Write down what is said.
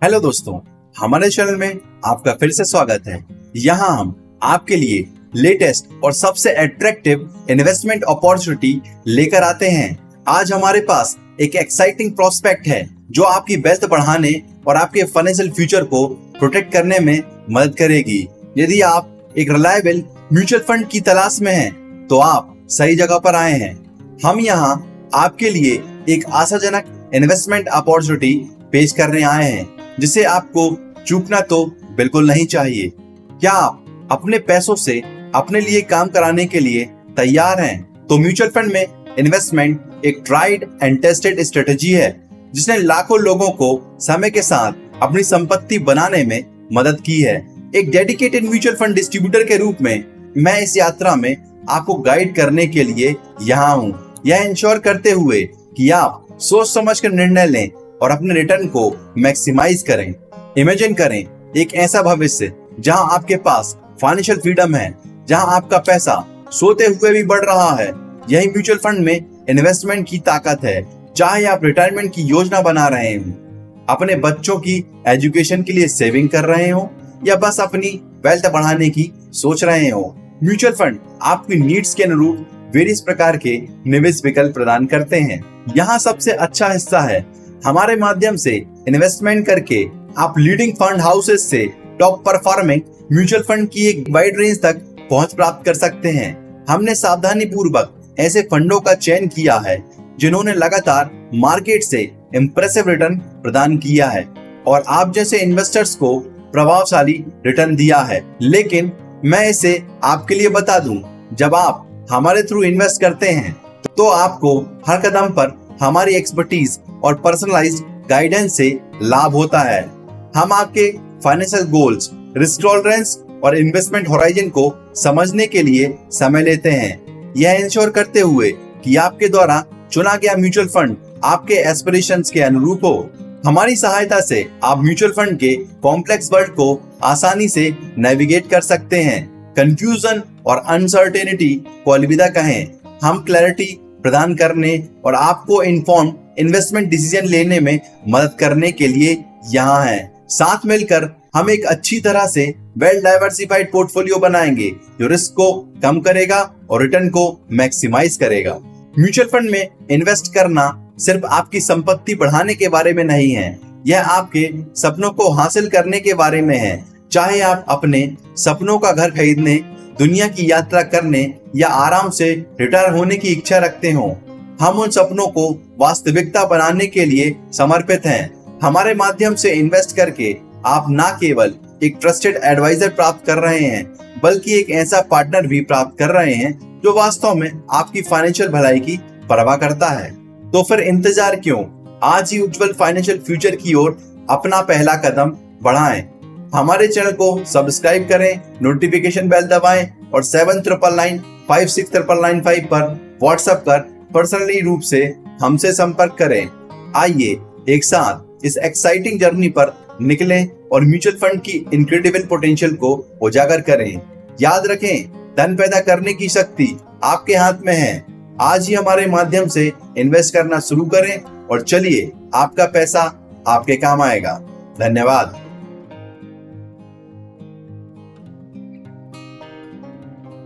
Hello दोस्तों, हमारे channel में आपका फिर से स्वागत है। यहाँ हम आपके लिए लेटेस्ट और सबसे अट्रैक्टिव इन्वेस्टमेंट अपॉर्चुनिटी लेकर आते हैं। आज हमारे पास एक एक्साइटिंग प्रोस्पेक्ट है जो आपकी वेल्थ बढ़ाने और आपके फाइनेंशियल फ्यूचर को प्रोटेक्ट करने में मदद करेगी। यदि आप एक रिलायबल म्यूचुअल फंड की तलाश में हैं, तो आप सही जगह पर आए हैं। हम यहाँ आपके लिए एक आशाजनक इन्वेस्टमेंट अपॉर्चुनिटी पेश करने आए हैं जिसे आपको चूकना तो बिल्कुल नहीं चाहिए। क्या आप अपने पैसों से अपने लिए काम कराने के लिए तैयार हैं? तो म्यूचुअल फंड में इन्वेस्टमेंट एक ट्राइड एंड टेस्टेड स्ट्रेटेजी है जिसने लाखों लोगों को समय के साथ अपनी संपत्ति बनाने में मदद की है। एक डेडिकेटेड म्यूचुअल फंड डिस्ट्रीब्यूटर के रूप में मैं इस यात्रा में आपको गाइड करने के लिए यहाँ हूँ, यह इंश्योर करते हुए कि आप सोच समझ कर निर्णय लें और अपने रिटर्न को मैक्सिमाइज करें। इमेजिन करें एक ऐसा भविष्य जहां आपके पास फाइनेंशियल फ्रीडम है, जहां आपका पैसा सोते हुए भी बढ़ रहा है। यही म्यूचुअल फंड में इन्वेस्टमेंट की ताकत है। चाहे आप रिटायरमेंट की योजना बना रहे हो, अपने बच्चों की एजुकेशन के लिए सेविंग कर रहे हो या बस अपनी वेल्थ बढ़ाने की सोच रहे हो, म्यूचुअल फंड आपकी नीड्स के अनुरूप वेरियस प्रकार के निवेश विकल्प प्रदान करते हैं। यहाँ सबसे अच्छा हिस्सा है, हमारे माध्यम से इन्वेस्टमेंट करके आप लीडिंग फंड हाउसेस से टॉप परफॉर्मिंग म्यूचुअल फंड की एक वाइड रेंज तक पहुंच प्राप्त कर सकते हैं। हमने सावधानी पूर्वक ऐसे फंडों का चयन किया है जिन्होंने लगातार मार्केट से इम्प्रेसिव रिटर्न प्रदान किया है और आप जैसे इन्वेस्टर्स को प्रभावशाली रिटर्न दिया है। लेकिन मैं इसे आपके लिए बता दूं, जब आप हमारे थ्रू इन्वेस्ट करते हैं तो आपको हर कदम पर हमारी एक्सपर्टीज और पर्सनलाइज्ड गाइडेंस से लाभ होता है। हम आपके फाइनेंशियल गोल्स, रिस्क टॉलरेंस और इन्वेस्टमेंट होराइजन को समझने के लिए समय लेते हैं, यह इंश्योर करते हुए कि आपके द्वारा चुना गया म्यूचुअल फंड आपके एस्पिरेशंस के अनुरूप हो। हमारी सहायता से आप म्यूचुअल फंड के कॉम्प्लेक्स वर्ल्ड को आसानी से नेविगेट कर सकते हैं। कंफ्यूजन और अनसर्टेनिटी को अलविदा कहें। हम क्लैरिटी प्रदान करने और आपको इन्फॉर्म इन्वेस्टमेंट डिसीजन लेने में मदद करने के लिए यहाँ हैं। साथ मिलकर हम एक अच्छी तरह से वेल डाइवर्सिफाइड पोर्टफोलियो बनाएंगे जो रिस्क को कम करेगा और रिटर्न को मैक्सिमाइज करेगा। म्यूचुअल फंड में इन्वेस्ट करना सिर्फ आपकी संपत्ति बढ़ाने के बारे में नहीं है, यह आपके सपनों को हासिल करने के बारे में है। चाहे आप अपने सपनों का घर खरीदने, दुनिया की यात्रा करने या आराम से रिटायर होने की इच्छा रखते हो, हम उन सपनों को वास्तविकता बनाने के लिए समर्पित हैं। हमारे माध्यम से इन्वेस्ट करके आप न केवल एक ट्रस्टेड एडवाइजर प्राप्त कर रहे हैं, बल्कि एक ऐसा पार्टनर भी प्राप्त कर रहे हैं जो वास्तव में आपकी फाइनेंशियल भलाई की परवाह करता है। तो फिर इंतजार क्यों? आज ही उज्जवल फाइनेंशियल फ्यूचर की ओर अपना पहला कदम बढ़ाएं। हमारे चैनल को सब्सक्राइब करें, नोटिफिकेशन बेल दबाएं और 7999569995 पर व्हाट्सएप पर पर्सनली रूप से हमसे संपर्क करें। आइए एक साथ इस एक्साइटिंग जर्नी पर निकलें और म्यूचुअल फंड की इनक्रेडिबल पोटेंशियल को उजागर करें। याद रखें, धन पैदा करने की शक्ति आपके हाथ में है। आज ही हमारे माध्यम से इन्वेस्ट करना शुरू करें और चलिए आपका पैसा आपके काम आएगा। धन्यवाद।